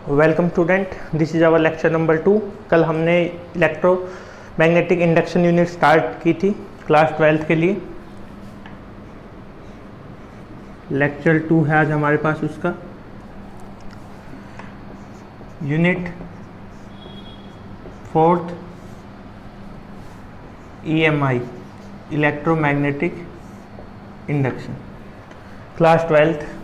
Welcome student, this is our lecture number 2। कल हमने electromagnetic induction unit start की थी क्लास 12th के लिए। लेक्चर 2 है आज हमारे पास उसका। Unit 4th EMI electromagnetic induction, class 12th।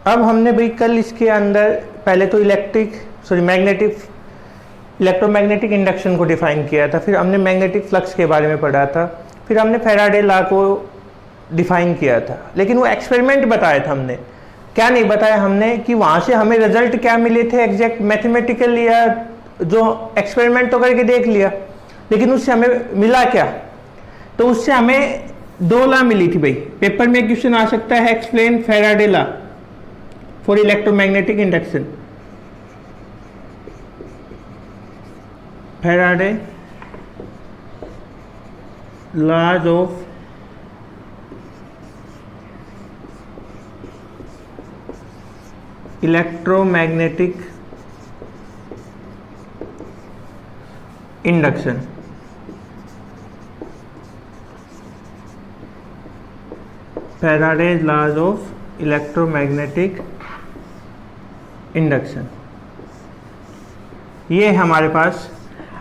अब हमने भाई कल इसके अंदर पहले तो इलेक्ट्रोमैग्नेटिक इंडक्शन को डिफाइन किया था, फिर हमने मैग्नेटिक फ्लक्स के बारे में पढ़ा था, फिर हमने फैराडे लॉ को डिफाइन किया था। लेकिन वो एक्सपेरिमेंट बताया था हमने, क्या नहीं बताया हमने कि वहाँ से हमें रिजल्ट क्या मिले थे एग्जैक्ट मैथमेटिकल, या जो एक्सपेरिमेंट तो करके देख लिया, लेकिन उससे हमें मिला क्या। तो उससे हमें 2 लॉ मिली थी भाई। पेपर में क्वेश्चन आ सकता है, explain Faraday law for electromagnetic induction। Faraday laws of electromagnetic induction। Faraday's laws of electromagnetic induction, ये है हमारे पास।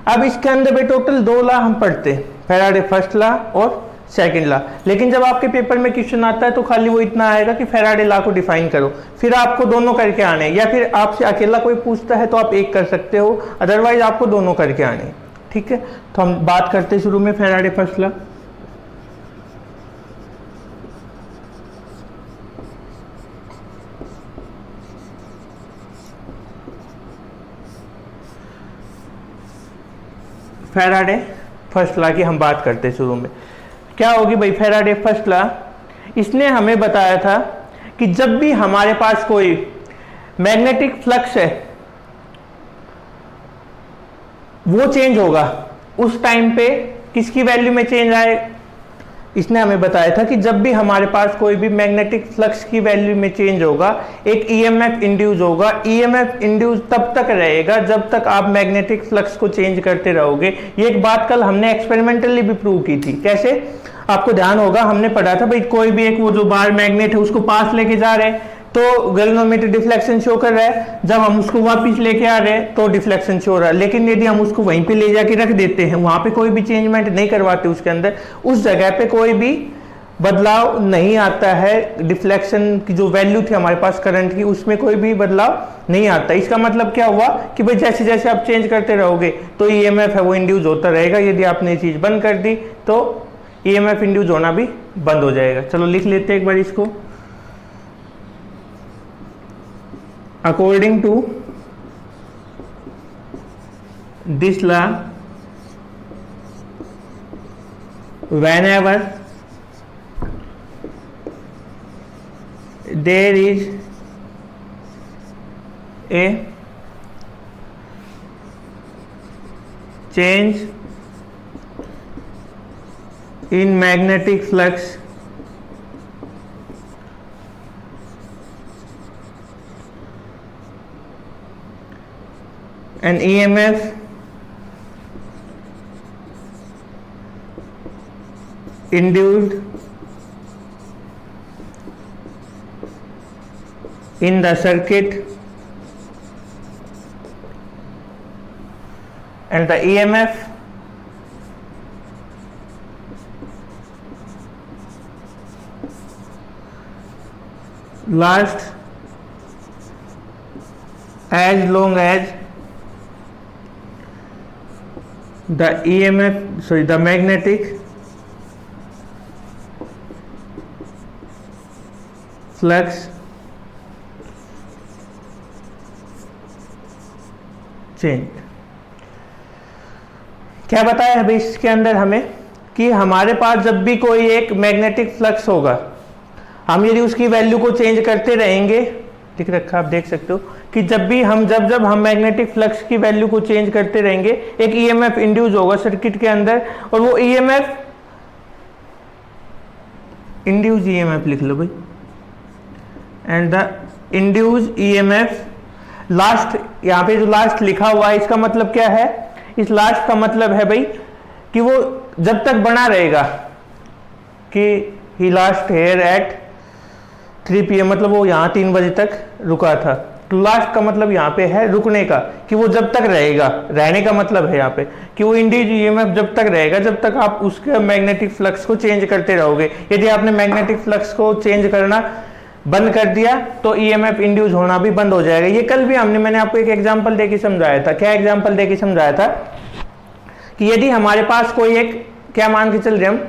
अब इसके अंदर भी टोटल 2 लॉ हम पढ़ते हैं, फैराडे फर्स्ट लॉ और सेकंड लॉ। लेकिन जब आपके पेपर में क्वेश्चन आता है तो खाली वो इतना आएगा कि फैराडे लॉ को डिफाइन करो, फिर आपको दोनों करके आने, या फिर आपसे अकेला कोई पूछता है तो आप एक कर सकते हो, अदरवाइज आपको दोनों करके आने। ठीक है, तो हम बात करते शुरू में Faraday first law. Faraday first law की हम बात करते हैं शुरू में। क्या होगी भाई फैराडे फर्स्ट लॉ? इसने हमें बताया था कि जब भी हमारे पास कोई मैग्नेटिक फ्लक्स है वो चेंज होगा, उस टाइम पे किसकी वैल्यू में चेंज आए। इसने हमें बताया था कि जब भी हमारे पास कोई भी मैग्नेटिक फ्लक्स की वैल्यू में चेंज होगा, एक ईएमएफ इंड्यूस होगा। ईएमएफ इंड्यूस तब तक रहेगा जब तक आप मैग्नेटिक फ्लक्स को चेंज करते रहोगे। ये एक बात कल हमने एक्सपेरिमेंटली भी प्रूव की थी। कैसे? आपको ध्यान होगा, हमने पढ़ा था भाई कोई भी एक वो जो बार मैग्नेट है उसको पास लेके जा रहे हैं तो गैल्वेनोमीटर डिफ्लेक्शन शो कर रहा है, जब हम उसको वापस लेके आ रहे हैं तो डिफ्लेक्शन शो हो रहा है। लेकिन यदि हम उसको वहीं पे ले जाके रख देते हैं, वहां पे कोई भी चेंजमेंट नहीं करवाते उसके अंदर, उस जगह पे कोई भी बदलाव नहीं आता है। डिफ्लेक्शन की जो वैल्यू थी हमारे पास करंट की, उसमें कोई भी बदलाव नहीं आता। इसका मतलब क्या हुआ कि भाई जैसे जैसे आप चेंज करते रहोगे तो ईएमएफ है वो इंड्यूस होता रहेगा। यदि आपने ये चीज बंद कर दी तो ईएमएफ इंड्यूस होना भी बंद हो जाएगा। चलो लिख लेते हैं एक बार इसको। According to this law, whenever there is a change in magnetic flux, an EMF induced in the circuit, and the EMF lasts as long as the magnetic flux change। क्या बताया है भाई इसके अंदर हमें कि हमारे पास जब भी कोई एक मैग्नेटिक फ्लक्स होगा, हम यदि उसकी वैल्यू को चेंज करते रहेंगे, लिख रखा आप देख सकते हो कि जब हम मैग्नेटिक फ्लक्स की वैल्यू को चेंज करते रहेंगे, एक ईएमएफ इंड्यूस होगा सर्किट के अंदर, और वो ईएमएफ इंड्यूस ईएमएफ लिख लो भाई, and the induce EMF last, यहाँ पे जो लास्ट लिखा हुआ है इसका मतलब क्या है, इस लास्ट का मतलब है भाई कि वो जब तक बना रहेगा कि ही लास्ट हेयर एट 3 PM, मतलब वो यहाँ 3 बजे तक रुका था, तो लास्ट का मतलब यहाँ पे है रुकने का, कि वो जब तक रहेगा, रहने का मतलब है यहाँ पे कि वो इंड्यूस ईएमएफ जब तक रहेगा जब तक आप उसके मैग्नेटिक फ्लक्स को चेंज करते रहोगे। यदि आपने मैग्नेटिक फ्लक्स को चेंज करना बंद कर दिया तो ईएमएफ इंड्यूस होना भी बंद हो जाएगा। ये कल भी मैंने आपको एक एग्जांपल देके समझाया था। क्या एग्जांपल देके समझाया था कि यदि हमारे पास कोई एक, क्या मान के चल रहे हम,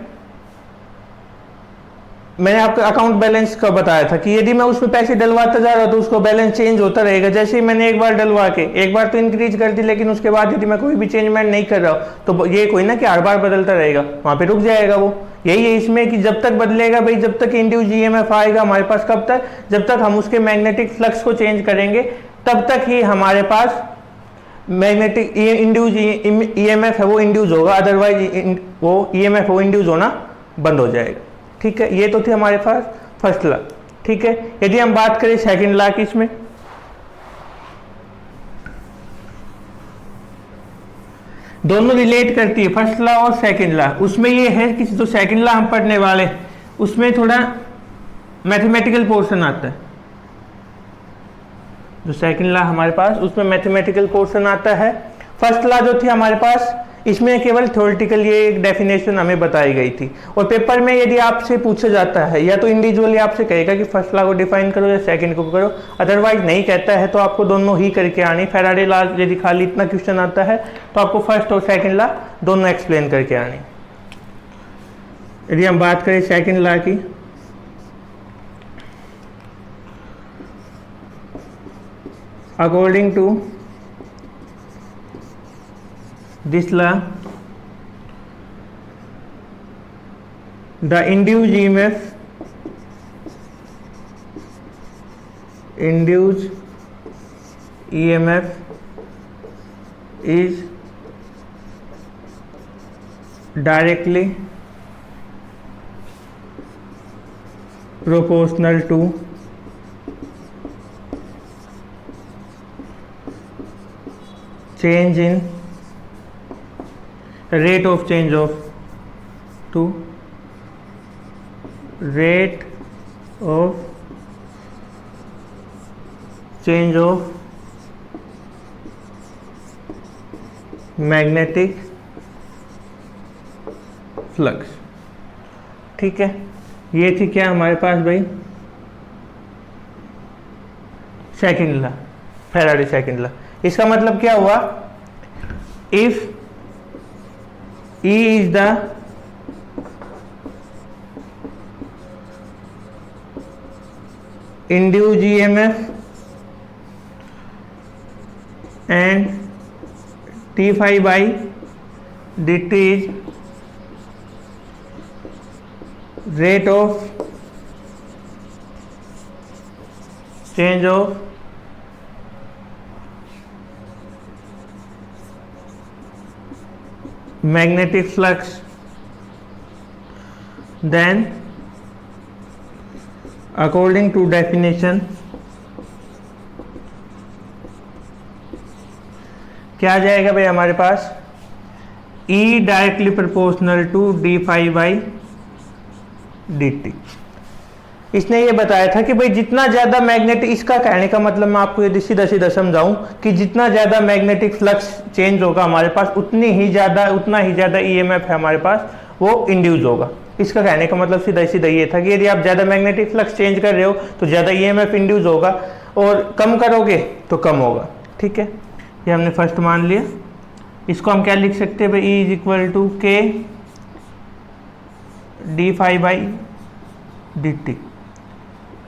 मैंने आपको अकाउंट बैलेंस का बताया था कि यदि मैं उसमें पैसे डलवाता जा रहा हूं तो उसको बैलेंस चेंज होता रहेगा। जैसे ही मैंने एक बार डलवा के एक बार तो इंक्रीज कर दी, लेकिन उसके बाद यदि मैं कोई भी चेंजमेंट नहीं कर रहा हूं तो ये कोई ना कि हर बार बदलता रहेगा, वहां पे रुक जाएगा वो। यही है इसमें कि जब तक बदलेगा भाई, जब तक इंड्यूस ईएमएफ आएगा हमारे पास, कब तक, जब तक हम उसके मैग्नेटिक फ्लक्स को चेंज करेंगे तब तक ही हमारे पास मैग्नेटिक इंड्यूस ईएमएफ है वो इंड्यूस होगा, अदरवाइज वो ईएमएफ वो इंड्यूस होना बंद हो जाएगा। ठीक है, ये तो थी हमारे पास फर्स्ट लॉ। ठीक है, यदि हम बात करें सेकंड लॉ की, इसमें दोनों रिलेट करती है, फर्स्ट लॉ और सेकंड लॉ। उसमें ये है कि जो सेकंड लॉ हम पढ़ने वाले उसमें थोड़ा मैथमेटिकल पोर्शन आता है। जो सेकंड लॉ हमारे पास उसमें मैथमेटिकल पोर्शन आता है। फर्स्ट लॉ जो थी हमारे पास इसमें केवल थ्योरेटिकल ये एक डेफिनेशन हमें बताई गई थी, और पेपर में यदि आपसे पूछा जाता है या तो इंडिविजुअली आपसे कहेगा कि फर्स्ट लॉ को डिफाइन करो या सेकंड को करो, अदरवाइज नहीं कहता है तो आपको दोनों ही करके आनी। फैराडे लॉ यदि खाली इतना क्वेश्चन आता है तो आपको फर्स्ट और सेकंड लॉ दोनों एक्सप्लेन करके आनी। यदि हम बात करें सेकंड लॉ की, according to this law, the induced EMF is directly proportional to change in rate of change of rate of change of magnetic flux. ठीक है, ये थी क्या हमारे पास भाई second law, Faraday second law. इसका मतलब क्या हुआ, if E is the induced EMF and d phi by dt is rate of change of magnetic flux, then according to definition क्या आ जाएगा भाई हमारे पास, E directly proportional to d phi by d t. इसने ये बताया था कि भाई जितना ज्यादा मैग्नेटिक, इसका कहने का मतलब मैं आपको यदि सीधा सीधा समझाऊं कि जितना ज्यादा मैग्नेटिक फ्लक्स चेंज होगा हमारे पास उतना ही ज्यादा ईएमएफ है हमारे पास वो इंड्यूस होगा। इसका कहने का मतलब सीधा सीधा ये था कि यदि आप ज्यादा मैग्नेटिक फ्लक्स चेंज कर रहे हो तो ज्यादा ईएमएफ इंड्यूस होगा, और कम करोगे तो कम होगा। ठीक है, ये हमने फर्स्ट मान लिया। इसको हम क्या लिख सकते हैं भाई, E is equal to k d phi by d t.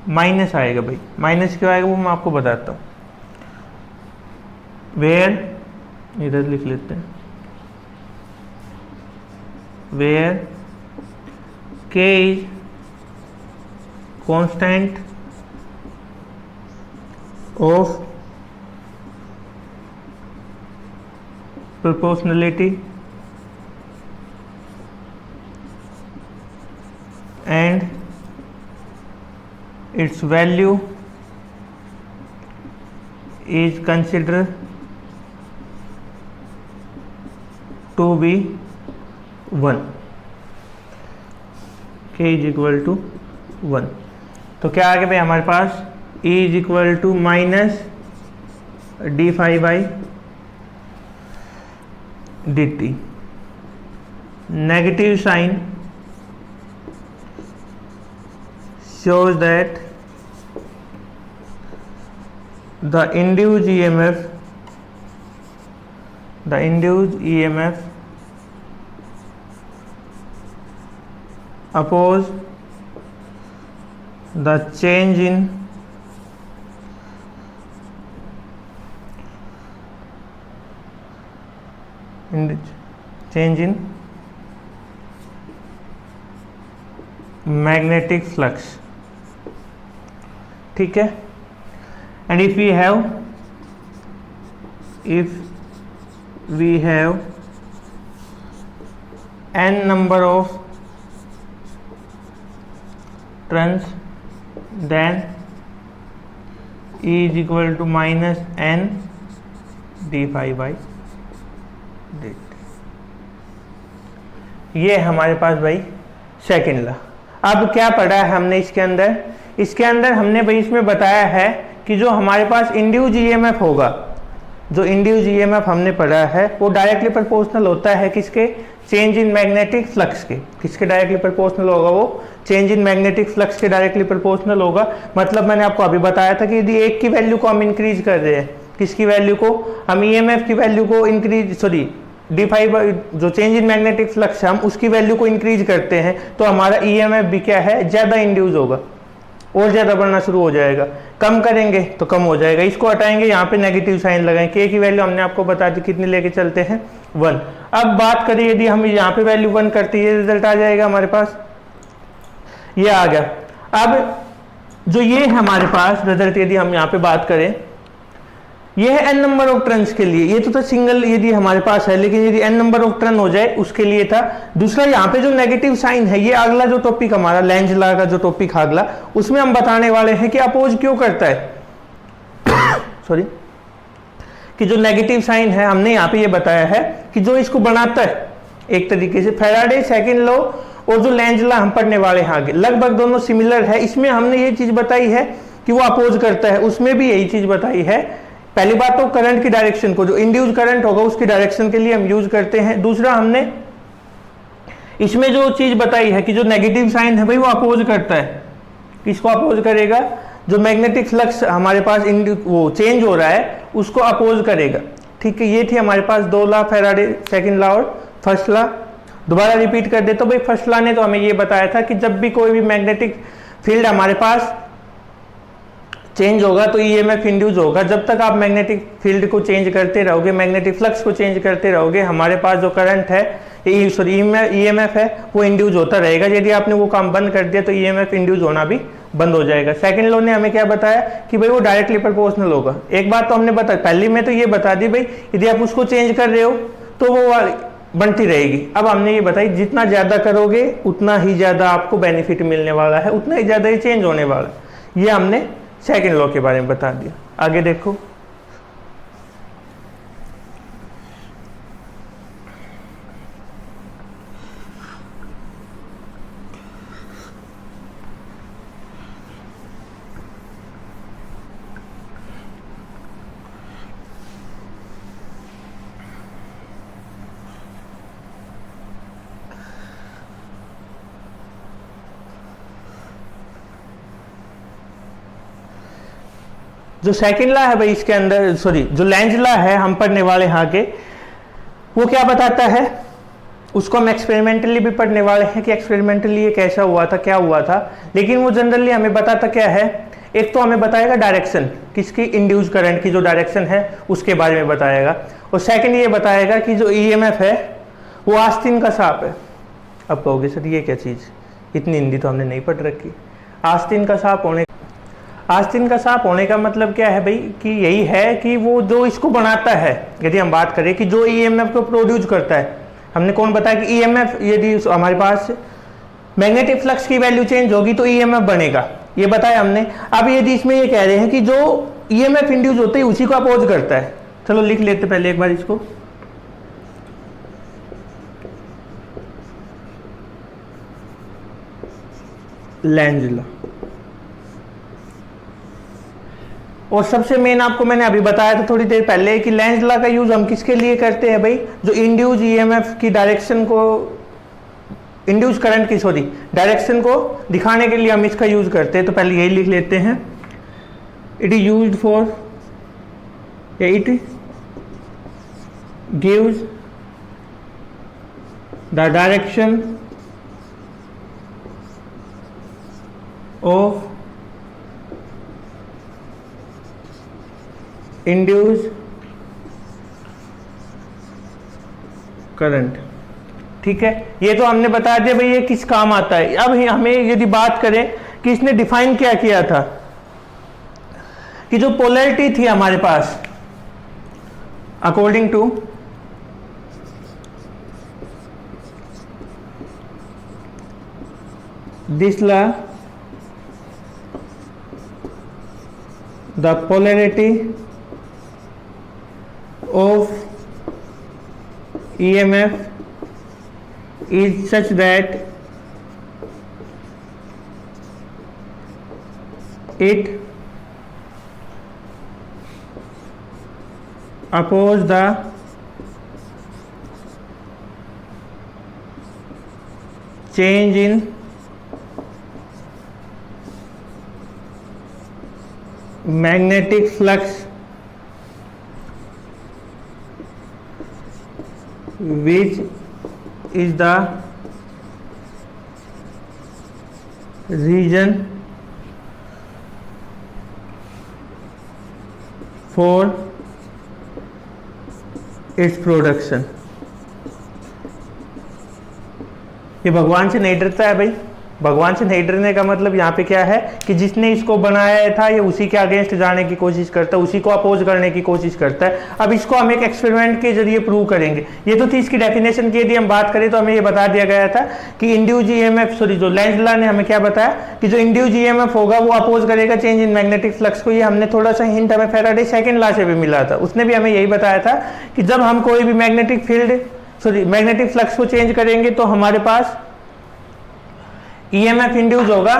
Minus आएगा भाई, माइनस क्यों आएगा वो मैं आपको बताता हूँ। वेयर, इधर लिख लेते हैं, वेयर के is constant of proportionality and its value is considered to be 1, k is equal to 1। तो क्या आ गया भाई हमारे पास E is equal to minus d phi by d t. Negative sign shows that the induced EMF oppose the change in magnetic flux। ठीक है। And if we have n number of turns, then E is equal to minus n d phi by dt। ये हमारे पास भाई second law. अब क्या पढ़ा है हमने इसके अंदर हमने भाई इसमें बताया है कि जो हमारे पास इंड्यूस ईएमएफ होगा, जो इंड्यूस ईएमएफ हमने पढ़ा है वो डायरेक्टली प्रोपोर्शनल होता है किसके, चेंज इन मैग्नेटिक फ्लक्स के। किसके डायरेक्टली प्रोपोर्शनल होगा वो, चेंज इन मैग्नेटिक फ्लक्स के डायरेक्टली प्रोपोर्शनल होगा। मतलब मैंने आपको अभी बताया था कि यदि एक की वैल्यू को हम इंक्रीज कर रहे हैं, किसकी वैल्यू को, हम ईएमएफ की वैल्यू को डी फाई जो चेंज इन मैग्नेटिक फ्लक्स है हम उसकी वैल्यू को इंक्रीज करते हैं, तो हमारा ईएमएफ भी क्या है, ज्यादा इंड्यूस होगा और ज्यादा बढ़ना शुरू हो जाएगा। कम करेंगे तो कम हो जाएगा। इसको हटाएंगे, यहाँ पे नेगेटिव साइन लगाएं। के की वैल्यू हमने आपको बता दी कितनी लेके चलते हैं, 1। अब बात करें यदि हम यहाँ पे वैल्यू 1 करते हैं, ये रिजल्ट आ जाएगा हमारे पास, ये आ गया। अब जो ये है हमारे पास रिजल्ट, यदि हम यहाँ पे बात करें, ये है n नंबर ऑफ टर्न्स के लिए। ये तो था सिंगल यदि हमारे पास है, लेकिन यदि n नंबर ऑफ टर्न हो जाए उसके लिए था। दूसरा यहाँ पे जो नेगेटिव साइन है, ये अगला जो टॉपिक हमारा लेंज लॉ का जो टॉपिक अगला, उसमें हम बताने वाले हैं कि अपोज क्यों करता है सॉरी, कि जो नेगेटिव साइन है हमने यहाँ पे ये बताया है कि जो इसको बनाता है एक तरीके से फैराडे सेकंड लॉ और जो लेंज लॉ हम पढ़ने वाले हैं आगे, लगभग दोनों सिमिलर है। इसमें हमने ये चीज बताई है कि वो अपोज करता है, उसमें भी यही चीज बताई है। पहली बात तो करंट की डायरेक्शन को, जो इंड्यूस करंट होगा उसकी डायरेक्शन के लिए हम यूज करते हैं। दूसरा हमने इसमें जो चीज बताई है कि जो नेगेटिव साइन है भाई वो अपोज करता है, किसको अपोज करेगा, जो मैग्नेटिक फ्लक्स हमारे पास वो चेंज हो रहा है उसको अपोज करेगा। ठीक है, ये थी हमारे पास 2 लॉ, फैराडे सेकंड लॉ और फर्स्ट लॉ। दोबारा रिपीट कर दे तो भाई फर्स्ट लॉ ने तो हमें ये बताया था कि जब भी कोई भी मैग्नेटिक फील्ड हमारे पास चेंज होगा तो ईएमएफ इंड्यूस होगा। जब तक आप मैग्नेटिक फील्ड को चेंज करते रहोगे, मैग्नेटिक फ्लक्स को चेंज करते रहोगे, हमारे पास जो करंट है ईएमएफ है वो इंड्यूस होता रहेगा। यदि आपने वो काम बंद कर दिया तो ईएमएफ इंड्यूस होना भी बंद हो जाएगा। सेकंड लॉ ने हमें क्या बताया कि भाई वो डायरेक्टली प्रोपोर्शनल होगा। एक बात तो हमने बता, पहली में तो ये बता दी भाई यदि आप उसको चेंज कर रहे हो तो वो बनती रहेगी। अब हमने ये बताई जितना ज्यादा करोगे उतना ही ज्यादा आपको बेनिफिट मिलने वाला है, उतना ही ज्यादा ये चेंज होने वाला है। ये हमने सेकंड लॉ के बारे में बता दिया। आगे देखो, जो सेकंड लॉ है भाई इसके अंदर जो लेंज लॉ है हम पढ़ने वाले यहाँ के, वो क्या बताता है, उसको हम एक्सपेरिमेंटली भी पढ़ने वाले हैं कि एक्सपेरिमेंटली ये कैसा हुआ था, क्या हुआ था। लेकिन वो जनरली हमें बताता क्या है, एक तो हमें बताएगा डायरेक्शन, किसकी, इंड्यूस करंट की जो डायरेक्शन है उसके बारे में बताएगा। और सेकंड ये बताएगा कि जो ईएमएफ है वो आस्तीन का सांप है। अब कहोगे सर ये क्या चीज़, इतनी हिंदी तो हमने नहीं पढ़ रखी। आस्तीन का सांप होने का मतलब क्या है भाई, कि यही है कि वो जो इसको बनाता है, यदि हम बात करें कि जो ईएमएफ को प्रोड्यूस करता है, हमने कौन बताया कि ईएमएफ, यदि हमारे पास मैग्नेटिक फ्लक्स की वैल्यू चेंज होगी तो ईएमएफ बनेगा। ये बताया हमने। अब यदि इसमें ये कह रहे हैं कि जो ईएमएफ इंड्यूस होते हैं उसी को अपोज करता है, चलो लिख लेते पहले एक बार इसको। Lenz law. और सबसे मेन आपको मैंने अभी बताया था थोड़ी देर पहले कि लेंज लॉ का यूज हम किसके लिए करते हैं भाई, जो इंड्यूस ईएमएफ की डायरेक्शन को, इंड्यूस करंट की सॉरी डायरेक्शन को दिखाने के लिए हम इसका यूज करते हैं। तो पहले यही लिख लेते हैं, it is used for, it gives the direction of induce current. ठीक है, ये तो हमने बता दिया भाई ये किस काम आता है। अब हमें यदि बात करें कि इसने डिफाइन क्या किया था, कि जो पोलैरिटी थी हमारे पास according to this law, the polarity of EMF is such that it opposes the change in magnetic flux which is the region for its production। ये भगवान से नहीं डरता है भाई, भगवान से नहीं डरने का मतलब यहाँ पे क्या है कि जिसने इसको बनाया था ये उसी के अगेंस्ट जाने की कोशिश करता है, उसी को अपोज करने की कोशिश करता है। अब इसको हम एक एक्सपेरिमेंट के जरिए प्रूव करेंगे। ये तो थी इसकी डेफिनेशन की, यदि हम बात करें तो हमें ये बता दिया गया था कि इंड्यूस ईएमएफ सॉरी जो लेंज लॉ ने हमें क्या बताया कि जो इंड्यूस ईएमएफ होगा वो अपोज करेगा चेंज इन मैग्नेटिक फ्लक्स को। ये हमने थोड़ा सा हिंट हमें फैराडे सेकंड लॉ से भी मिला था, उसने भी हमें यही बताया था कि जब हम कोई भी magnetic field sorry magnetic flux को चेंज करेंगे तो हमारे पास ईएमएफ इंड्यूस होगा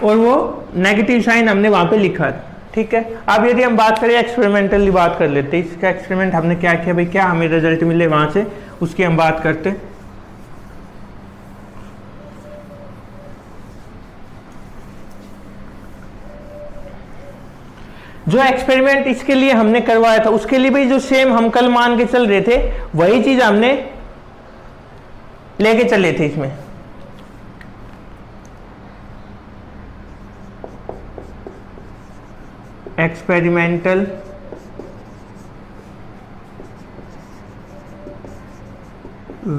और वो नेगेटिव साइन हमने वहां पे लिखा था। ठीक है, अब यदि हम बात करें एक्सपेरिमेंटली बात कर लेते हैं, इसका एक्सपेरिमेंट हमने क्या किया भाई, क्या हमें रिजल्ट मिले वहां से उसकी हम बात करते हैं। जो एक्सपेरिमेंट इसके लिए हमने करवाया था उसके लिए भी जो सेम हम कल मान के चल रहे थे वही चीज हमने लेके चले थे इसमें। Experimental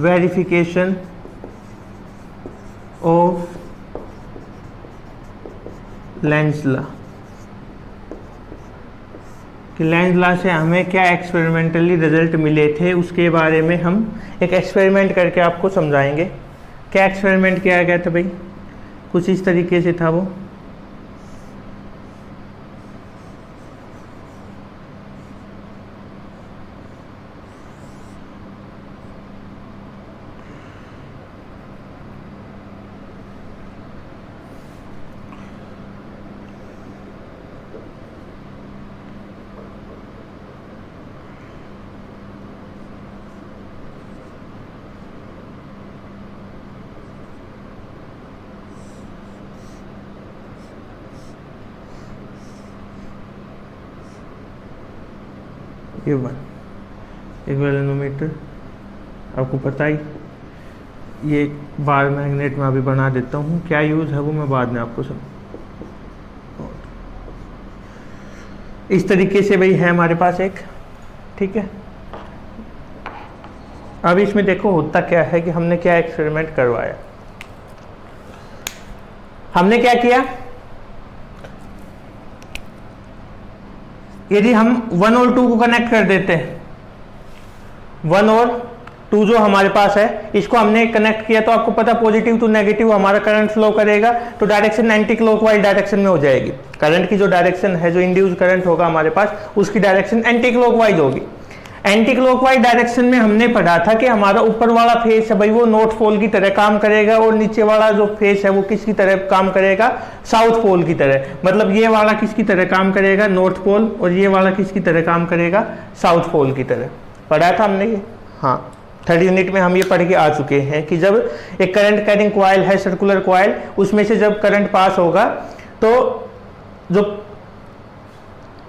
verification of Lenz law, कि लेंज लॉ से हमें क्या एक्सपेरिमेंटली रिजल्ट मिले थे उसके बारे में हम एक एक्सपेरिमेंट करके आपको समझाएंगे। क्या एक्सपेरिमेंट किया गया था भाई, कुछ इस तरीके से था वो। ये वन एक वेलोनोमीटर आपको पता ही, ये बार मैग्नेट में अभी बना देता हूँ, क्या यूज़ है वो मैं बाद में आपको सब। इस तरीके से भाई है हमारे पास एक, ठीक है। अब इसमें देखो होता क्या है कि हमने क्या एक्सपेरिमेंट करवाया। हमने क्या किया, यदि हम 1 और 2 को कनेक्ट कर देते हैं, 1 और टू जो हमारे पास है इसको हमने कनेक्ट किया तो आपको पता पॉजिटिव टू नेगेटिव हमारा करंट फ्लो करेगा, तो डायरेक्शन एंटी क्लॉकवाइज डायरेक्शन में हो जाएगी। करंट की जो डायरेक्शन है, जो इंड्यूस करंट होगा हमारे पास, उसकी डायरेक्शन एंटी क्लॉकवाइज होगी। एंटी क्लॉकवाइज डायरेक्शन में हमने पढ़ा था कि हमारा ऊपर वाला फेस है भाई वो नॉर्थ पोल की तरह काम करेगा, और नीचे वाला जो फेस है वो किसकी तरह काम करेगा, साउथ पोल की तरह। मतलब ये वाला किसकी तरह काम करेगा, नॉर्थ पोल, और ये वाला किसकी तरह काम करेगा, साउथ पोल की तरह। पढ़ा था हमने ये, हाँ 3rd यूनिट में हम ये पढ़ के आ चुके हैं कि जब एक करंट कैरिंग कॉइल है, सर्कुलर कॉइल, उसमें से जब करंट पास होगा तो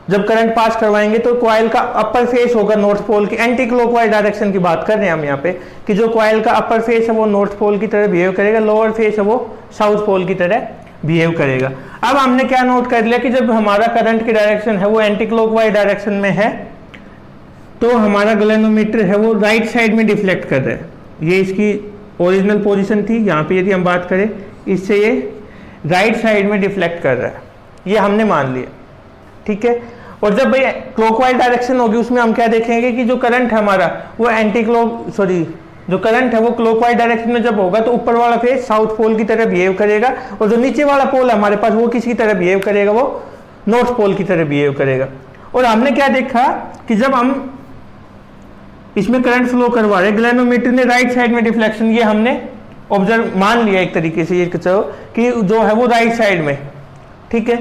जब करंट पास करवाएंगे तो कॉइल का अपर फेस होगा नॉर्थ पोल की, एंटी क्लॉकवाइज डायरेक्शन की बात कर रहे हैं हम यहाँ पे, कि जो कॉइल का अपर फेस है वो नॉर्थ पोल की तरह बिहेव करेगा, लोअर फेस है वो साउथ पोल की तरह बिहेव करेगा। अब हमने क्या नोट कर लिया कि जब हमारा करंट की डायरेक्शन है वो एंटी क्लॉकवाइज डायरेक्शन में है तो हमारा गैल्वेनोमीटर है वो राइट साइड में डिफ्लेक्ट कर रहा है। ये इसकी ओरिजिनल पोजीशन थी, यहाँ पे यदि हम बात करें इससे ये राइट साइड में डिफ्लेक्ट कर रहा है, ये हमने मान लिया, ठीक है। और जब भाई क्लॉकवाइज डायरेक्शन होगी उसमें हम क्या देखेंगे कि जो करंट है हमारा वो जो करंट है वो क्लॉकवाइज डायरेक्शन में जब होगा तो ऊपर वाला फेस साउथ पोल की तरह बिहेव करेगा, और जो नीचे वाला पोल है हमारे पास वो किसकी तरह बिहेव करेगा, वो नॉर्थ पोल की तरह बिहेव करेगा। और हमने क्या देखा कि जब हम इसमें करंट फ्लो करवा रहे, गैल्वेनोमीटर ने राइट साइड में डिफ्लेक्शन, ये हमने ऑब्जर्व मान लिया एक तरीके से, ये चलो कि जो है वो राइट साइड में, ठीक है।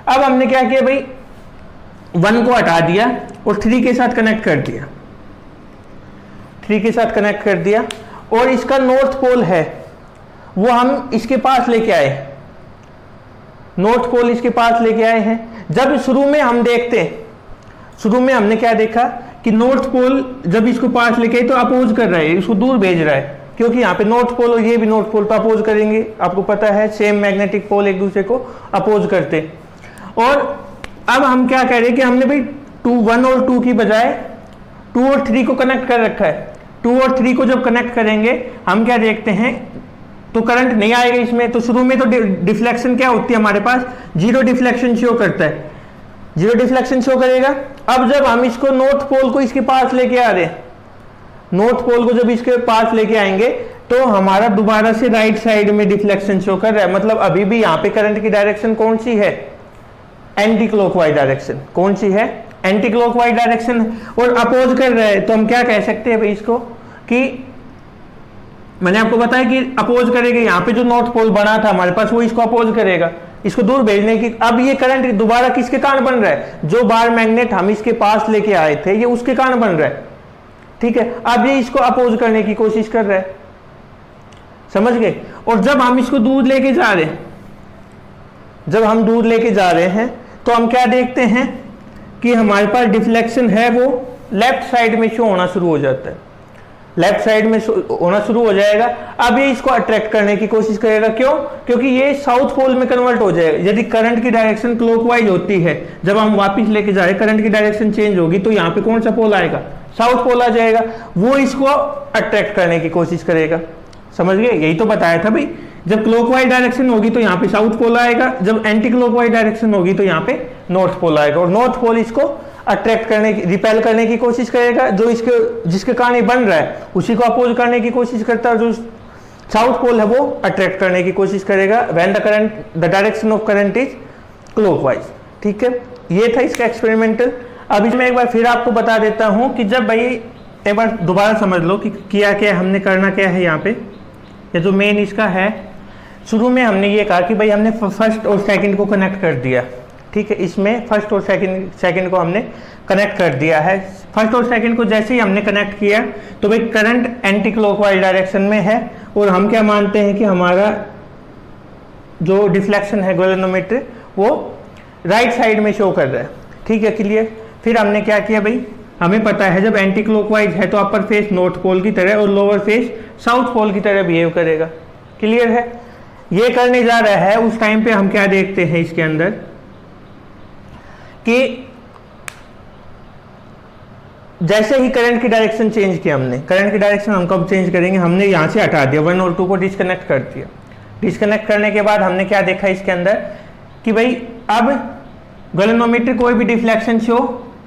अब हमने क्या किया भाई, 1 को हटा दिया और 3 के साथ कनेक्ट कर दिया, 3 के साथ कनेक्ट कर दिया, और इसका नॉर्थ पोल है वो हम इसके पास लेके आए, नॉर्थ पोल इसके पास लेके आए हैं। जब शुरू में हम देखते हैं, शुरू में हमने क्या देखा कि नॉर्थ पोल जब इसको पास लेके आए तो अपोज कर रहा है, इसको दूर भेज रहा है, क्योंकि यहाँ पे नॉर्थ पोल और ये भी नॉर्थ पोल तो अपोज करेंगे, आपको पता है सेम मैग्नेटिक पोल एक दूसरे को अपोज करते। और अब हम क्या कह रहे हैं कि हमने भाई 1 और 2 की बजाय 2 और 3 को कनेक्ट कर रखा है। 2 और 3 को जब कनेक्ट करेंगे हम क्या देखते हैं, तो करंट नहीं आएगा इसमें, तो शुरू में तो डिफ्लेक्शन क्या होती है हमारे पास, 0 डिफ्लेक्शन शो करता है, 0 डिफ्लेक्शन शो करेगा। अब जब हम इसको नॉर्थ पोल को इसके पास लेके आ रहे हैं, नॉर्थ पोल को जब इसके पास लेके आएंगे तो हमारा दोबारा से राइट साइड में डिफ्लेक्शन शो कर रहा है। मतलब अभी भी यहाँ पे करंट की डायरेक्शन कौन सी है, एंटी क्लॉकवाइज डायरेक्शन। कौन सी है, एंटी क्लॉकवाइज डायरेक्शन, और अपोज कर रहा है। तो हम क्या कह सकते हैं भाई इसको, कि मैंने आपको बताया कि अपोज करेगा, यहाँ पे जो नॉर्थ पोल बना था हमारे पास वो इसको अपोज करेगा, इसको दूर भेजने की। अब ये करंट दोबारा किसके कारण बन रहा है, जो बार मैग्नेट हम इसके पास लेके आए थे ये उसके कारण बन रहा है, ठीक है। अब ये इसको अपोज करने की कोशिश कर रहा है, समझ गए। और जब हम इसको दूर लेके जा रहे हैं, जब हम दूर लेके जा रहे हैं तो हम क्या देखते हैं कि हमारे पास डिफ्लेक्शन है वो लेफ्ट साइड में शो होना शुरू हो जाता है, लेफ्ट साइड में होना शुरू हो जाएगा। अब ये इसको अट्रैक्ट करने की कोशिश करेगा, क्यों, क्योंकि ये साउथ पोल में कन्वर्ट हो जाएगा। यदि करंट की डायरेक्शन क्लॉकवाइज होती है, जब हम वापस लेके जा रहे हैं करंट की डायरेक्शन चेंज होगी तो यहाँ पे कौन सा पोल आएगा, साउथ पोल आ जाएगा, वो इसको अट्रैक्ट करने की कोशिश करेगा। समझ गए, यही तो बताया था भाई, जब क्लॉकवाइज डायरेक्शन होगी तो यहाँ पे साउथ पोल आएगा, जब एंटी क्लॉकवाइज डायरेक्शन होगी तो यहाँ पे नॉर्थ पोल आएगा, और नॉर्थ पोल इसको अट्रैक्ट करने की, रिपेल करने की कोशिश करेगा। जो इसके जिसके कारण ये बन रहा है उसी को अपोज करने की कोशिश करता है, जो साउथ पोल है वो अट्रैक्ट करने की कोशिश करेगा when the direction of current is clockwise, ठीक है। ये था इसका एक्सपेरिमेंटल। अब इसमें एक बार फिर आपको बता देता हूँ कि जब भाई एक बार दोबारा समझ लो कि किया क्या हमने, करना क्या है यहाँ पे। ये जो मेन इसका है, शुरू में हमने ये कहा कि भाई हमने फर्स्ट और सेकंड को कनेक्ट कर दिया, ठीक है। इसमें फर्स्ट और सेकंड को हमने कनेक्ट कर दिया है। फर्स्ट और सेकंड को जैसे ही हमने कनेक्ट किया तो भाई करंट एंटी क्लॉकवाइज डायरेक्शन में है, और हम क्या मानते हैं कि हमारा जो डिफ्लेक्शन है गैल्वेनोमीटर वो राइट साइड में शो कर रहा है, ठीक है, क्लियर। फिर हमने क्या किया भाई, हमें पता है जब एंटी क्लॉकवाइज है तो अपर फेस नॉर्थ पोल की तरह और लोअर फेस साउथ पोल की तरह बिहेव करेगा, क्लियर है। ये करने जा रहा है, उस टाइम पे हम क्या देखते हैं इसके अंदर कि जैसे ही करंट की डायरेक्शन चेंज किया हमने, करंट की डायरेक्शन हम कब चेंज करेंगे, हमने यहां से हटा दिया, 1 और 2 को डिस्कनेक्ट कर दिया। डिस्कनेक्ट करने के बाद हमने क्या देखा इसके अंदर कि भाई अब गैल्वेनोमीटर कोई भी डिफ्लेक्शन शो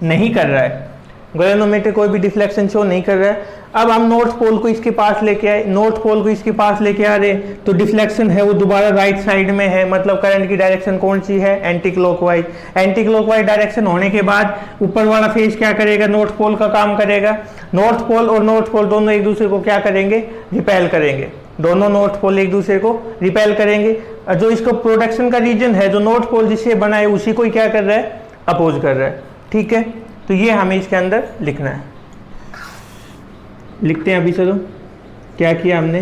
नहीं कर रहा है, गैल्वेनोमीटर कोई भी डिफ्लेक्शन शो नहीं कर रहा है। अब हम नॉर्थ पोल को इसके पास लेके आए, नॉर्थ पोल को इसके पास लेके आ रहे, तो डिफ्लेक्शन है वो दोबारा राइट साइड में है, मतलब करंट की डायरेक्शन कौन सी है, anti clockwise. Anti clockwise direction होने के बाद ऊपर वाला फेज क्या करेगा, नॉर्थ पोल का काम करेगा। नॉर्थ पोल और नॉर्थ पोल दोनों एक दूसरे को क्या करेंगे, रिपेल करेंगे। दोनों नॉर्थ पोल एक दूसरे को रिपेल करेंगे। जो इसको प्रोटेक्शन का रीजन है, जो नॉर्थ पोल जिससे बना है, उसी को क्या कर रहा है, अपोज कर रहा है। ठीक है, तो ये हमें इसके अंदर लिखना है। लिखते हैं अभी, चलो क्या किया हमने।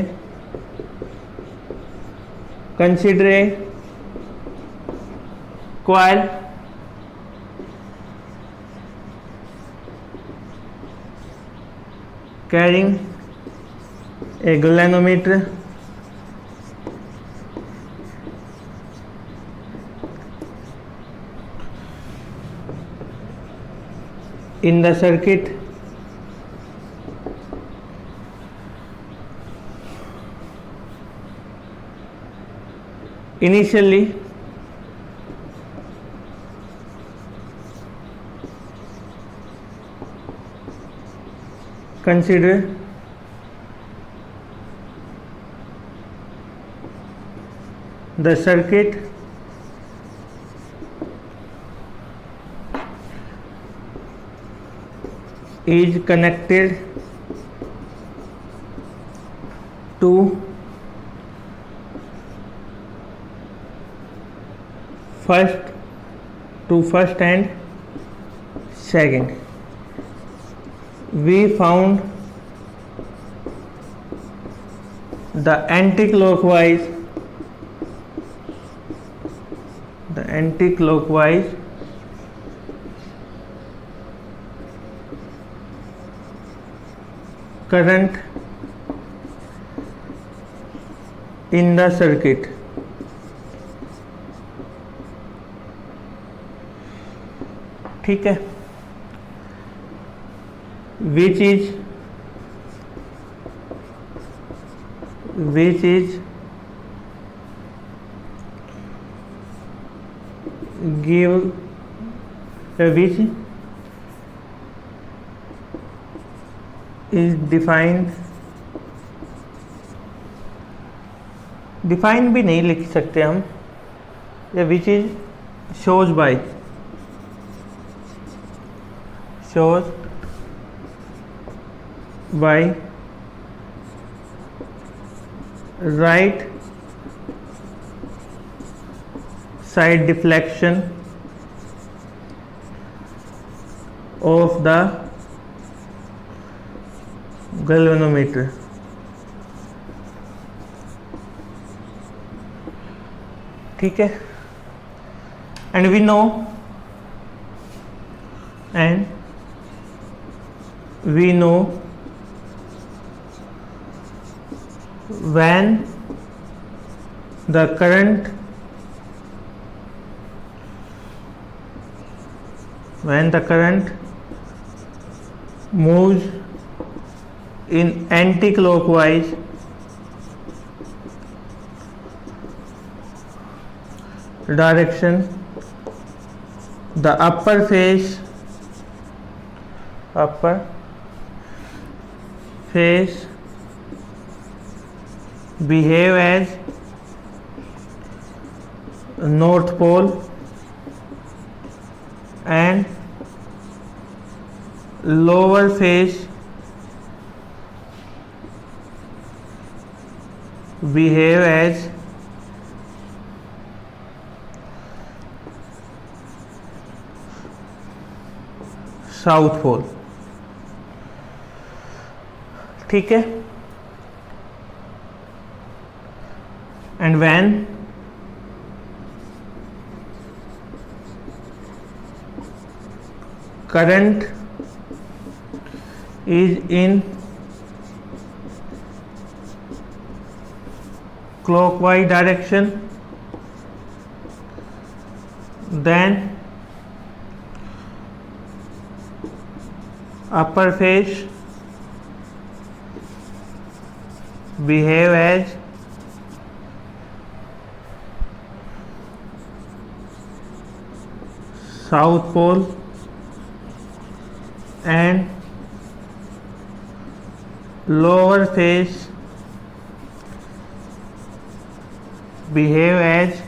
Consider a coil carrying a galvanometer in the circuit initially consider the circuit is connected to first and second. We found the anti-clockwise current in the circuit. ठीक है, which is give which is defined भी नहीं लिख सकते हम, या which is shows by right side deflection of the galvanometer. ठीक है, and we know when the current moves in anti-clockwise direction, the upper phase behave as north pole and lower phase behave as south pole. ठीक है, and when current is in clockwise direction, then upper phase behave as south pole and lower phase behave as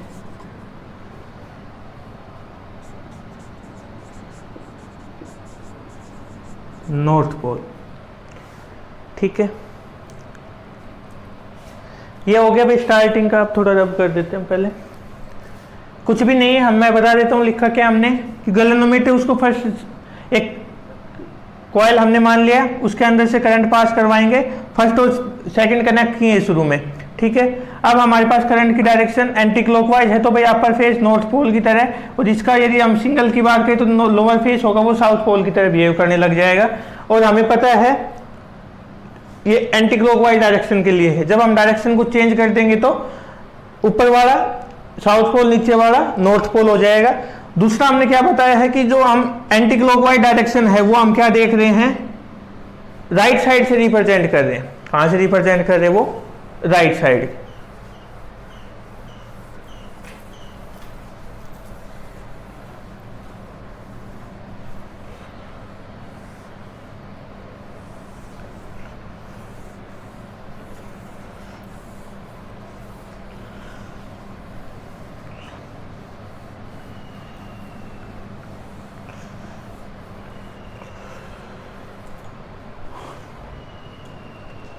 north pole. ठीक है, ये हो गया भाई starting का। आप थोड़ा रब कर देते हैं पहले, कुछ भी नहीं है, मैं बता देता हूँ लिखा क्या हमने कि गैल्वेनोमीटर उसको फर्स्ट एक कॉइल हमने मान लिया, उसके अंदर से करंट पास करवाएंगे, फर्स्ट और सेकंड कनेक्ट किए शुरू में। ठीक है, अब हमारे पास करंट की डायरेक्शन एंटी क्लॉकवाइज है, तो भाई अपर फेस नॉर्थ पोल की तरह, और इसका यदि हम सिंगल की बात करें तो लोअर फेस होगा वो साउथ पोल की तरह बिहेव करने लग जाएगा। और हमें पता है ये एंटी क्लॉकवाइज डायरेक्शन के लिए है, जब हम डायरेक्शन को चेंज कर देंगे तो ऊपर वाला साउथ पोल, नीचे वाला नॉर्थ पोल हो जाएगा। दूसरा हमने क्या बताया है कि जो हम एंटी क्लॉकवाइज डायरेक्शन है वो हम क्या देख रहे हैं, राइट साइड से रिप्रेजेंट कर रहे हैं। कहां से रिप्रेजेंट कर रहे हैं, वो राइट साइड।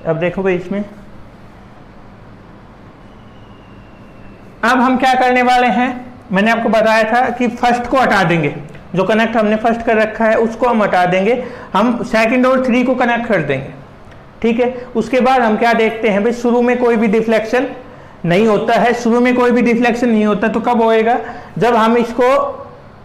अब देखो भाई इसमें अब हम क्या करने वाले हैं, मैंने आपको बताया था कि फर्स्ट को हटा देंगे, जो कनेक्ट हमने फर्स्ट कर रखा है उसको हम हटा देंगे, हम सेकंड और थ्री को कनेक्ट कर देंगे। ठीक है, उसके बाद हम क्या देखते हैं भाई, शुरू में कोई भी डिफ्लेक्शन नहीं होता है। शुरू में कोई भी डिफ्लेक्शन नहीं होता तो कब होएगा, जब हम इसको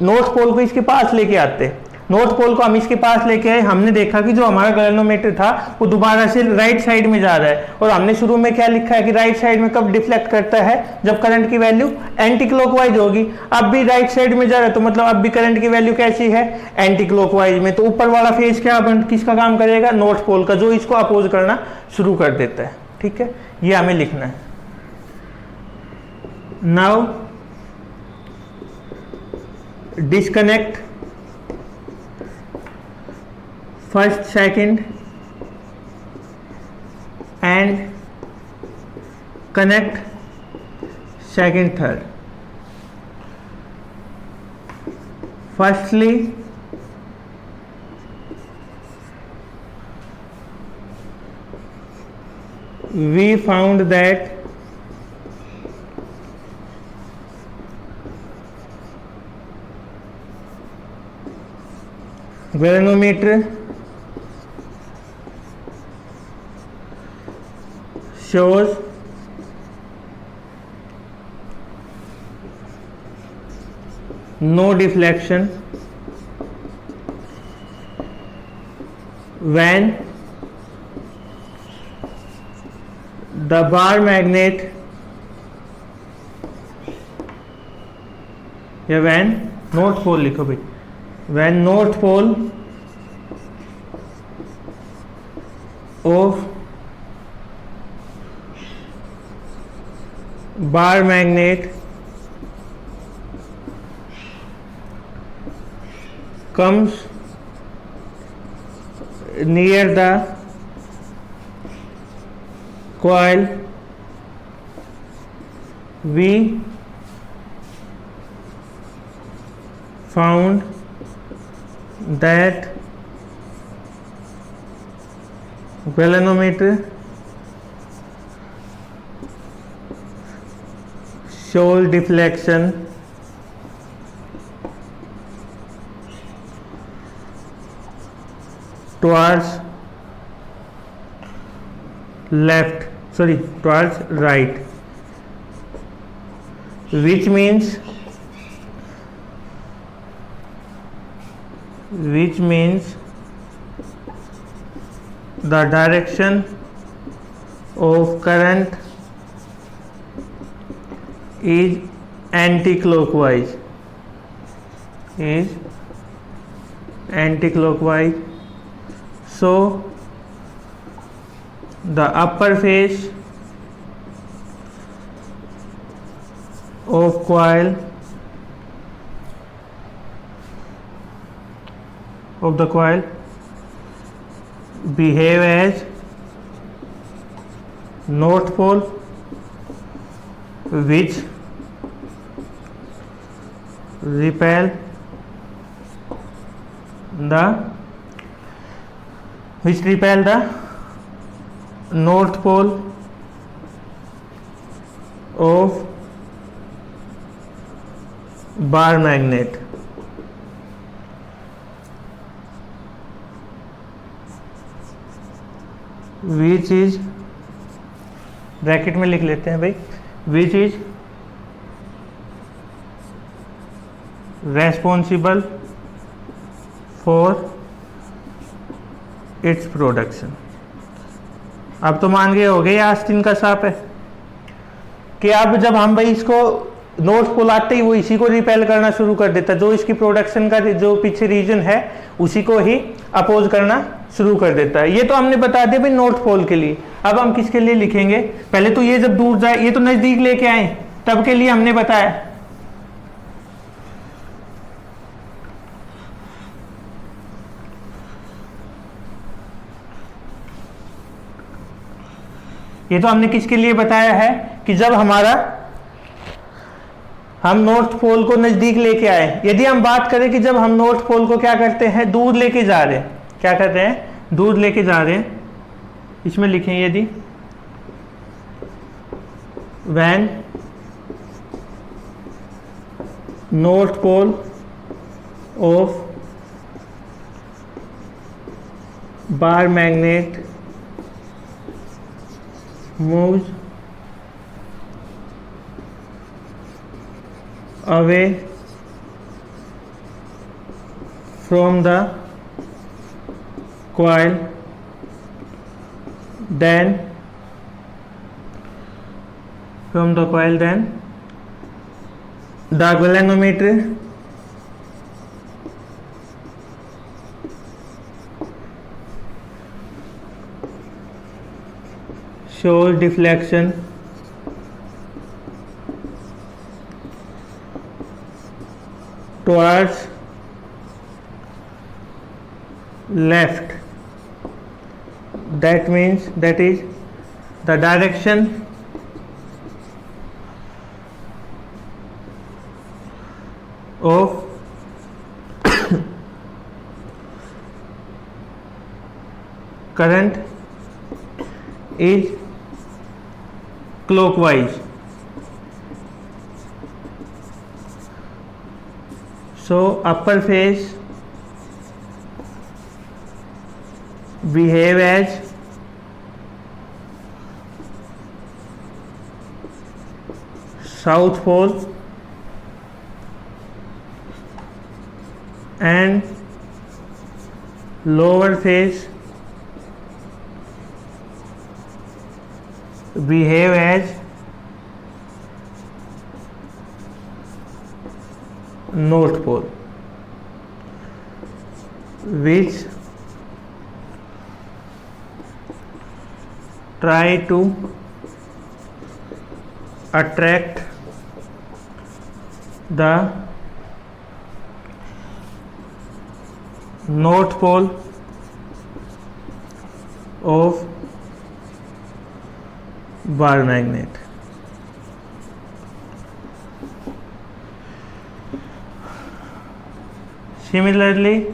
नॉर्थ पोल को इसके पास लेके आते हैं। नॉर्थ पोल को हम इसके पास लेके आए, हमने देखा कि जो हमारा गैल्वेनोमीटर था वो दोबारा से राइट साइड में जा रहा है, और हमने शुरू में क्या लिखा है कि राइट साइड में कब डिफ्लेक्ट करता है, जब करंट की वैल्यू एंटी क्लॉकवाइज होगी। अब भी राइट साइड में जा रहा है तो मतलब अब भी करंट की वैल्यू कैसी है, एंटी क्लॉकवाइज में। तो ऊपर वाला फेज क्या किसका काम करेगा, नॉर्थ पोल का, जो इसको अपोज करना शुरू कर देता है। ठीक है, ये हमें लिखना है। Now disconnect first, second and connect second, third. Firstly, we found that galvanometer shows no deflection when the bar magnet या when north pole लिखो भाई, when north pole of bar magnet comes near the coil, we found that galvanometer shows deflection towards towards right, which means the direction of current is anti-clockwise, so the upper face of coil behave as north pole, which repel the north pole of bar magnet. Which is, bracket में लिख लेते हैं भाई, which is responsible for its production. अब तो मान गए हो गए आस्तीन का सांप है कि अब जब हम भाई इसको नॉर्थ पोल आते ही वो इसी को रिपेल करना शुरू कर देता, जो इसकी प्रोडक्शन का जो पीछे रीजन है उसी को ही अपोज करना शुरू कर देता है। ये तो हमने बता दिया भाई नॉर्थ पोल के लिए। अब हम किसके लिए लिखेंगे, पहले तो ये जब दूर जाए, ये तो नजदीक लेके आए तब के लिए हमने बताया। ये तो हमने किसके लिए बताया है कि जब हम नॉर्थ पोल को नजदीक लेके आए। यदि हम बात करें कि जब हम नॉर्थ पोल को क्या करते हैं, दूर लेके जा रहे हैं, क्या कर रहे हैं, दूर लेके जा रहे हैं, इसमें लिखें यदि when north pole of bar magnet moves away from the coil, then the galvanometer shows deflection towards left. That means that is the direction of current is clockwise. So upper phase behave as south pole and lower phase behave as north pole, which try to attract the north pole of bar magnet. Similarly,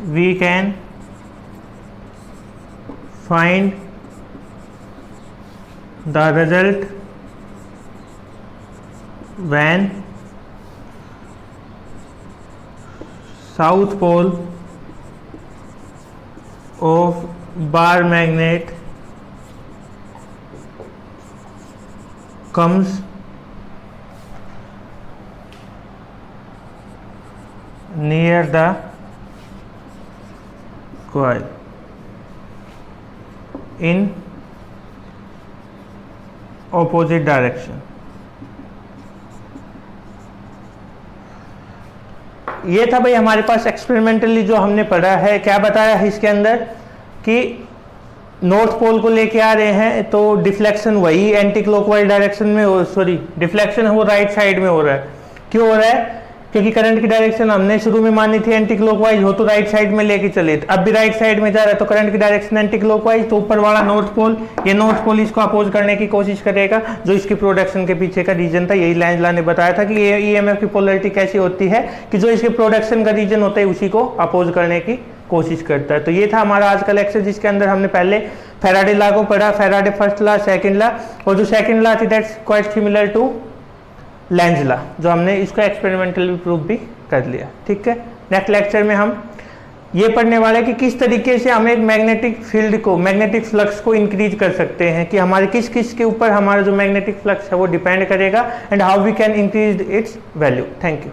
we can find the result when south pole of bar magnet comes near the coil in opposite direction. ये था भाई हमारे पास experimentally जो हमने पढ़ा है। क्या बताया है इसके अंदर कि नॉर्थ पोल को लेके आ रहे हैं तो डिफ्लेक्शन वही एंटी क्लॉकवाइज डायरेक्शन में हो, सॉरी डिफ्लेक्शन है वो राइट साइड में हो रहा है। क्यों हो रहा है क्योंकि करंट की डायरेक्शन हमने शुरू में मानी थी एंटी क्लॉकवाइज, हो तो राइट साइड में लेके चले, अब भी राइट साइड में जा रहा है तो करंट की डायरेक्शन एंटी क्लॉकवाइज, तो ऊपर वाला नॉर्थ पोल, ये नॉर्थ पोल इसको अपोज करने की कोशिश करेगा, जो इसकी प्रोडक्शन के पीछे का रीजन था। यही लैंजला ने बताया था कि ये ईएमएफ की पोलैरिटी कैसी होती है कि जो इसके प्रोडक्शन का रीजन होता है उसी को अपोज करने की कोशिश करता है। तो ये था हमारा आज का लेक्चर, जिसके अंदर हमने पहले फैराडे लॉ को पढ़ा, Faraday first law, second law, और जो सेकंड लॉ थी that's quite similar to Lenz law, जो हमने इसका एक्सपेरिमेंटल प्रूफ भी कर लिया। ठीक है, नेक्स्ट लेक्चर में हम ये पढ़ने वाले कि किस तरीके से हम एक मैग्नेटिक फील्ड को, मैग्नेटिक फ्लक्स को इंक्रीज कर सकते हैं, कि हमारे किस किस के ऊपर हमारा जो मैग्नेटिक फ्लक्स है वो डिपेंड करेगा, and how we can increase its value. Thank you.